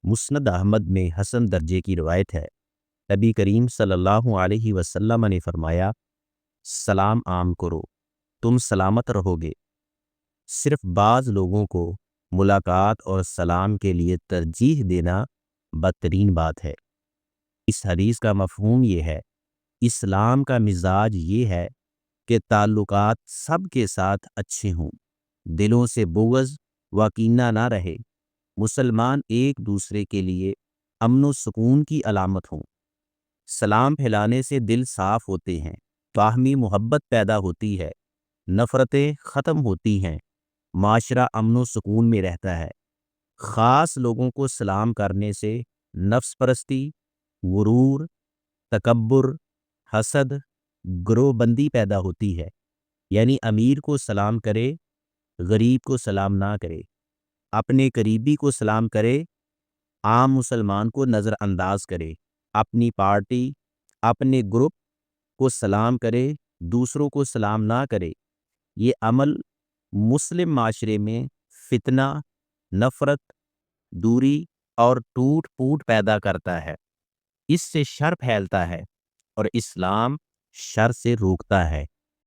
مسند احمد میں حسن درجے کی روایت ہے، نبی کریم صلی اللہ علیہ وسلم نے فرمایا، سلام عام کرو، تم سلامت رہو گے۔ صرف بعض لوگوں کو ملاقات اور سلام کے لیے ترجیح دینا بدترین بات ہے۔ اس حدیث کا مفہوم یہ ہے، اسلام کا مزاج یہ ہے کہ تعلقات سب کے ساتھ اچھے ہوں، دلوں سے بغض و کینہ نہ رہے، مسلمان ایک دوسرے کے لیے امن و سکون کی علامت ہوں۔ سلام پھیلانے سے دل صاف ہوتے ہیں، باہمی محبت پیدا ہوتی ہے، نفرتیں ختم ہوتی ہیں، معاشرہ امن و سکون میں رہتا ہے۔ خاص لوگوں کو سلام کرنے سے نفس پرستی، غرور، تکبر، حسد، گروہ بندی پیدا ہوتی ہے۔ یعنی امیر کو سلام کرے، غریب کو سلام نہ کرے، اپنے قریبی کو سلام کرے، عام مسلمان کو نظر انداز کرے، اپنی پارٹی، اپنے گروپ کو سلام کرے، دوسروں کو سلام نہ کرے۔ یہ عمل مسلم معاشرے میں فتنہ، نفرت، دوری اور ٹوٹ پوٹ پیدا کرتا ہے۔ اس سے شر پھیلتا ہے اور اسلام شر سے روکتا ہے۔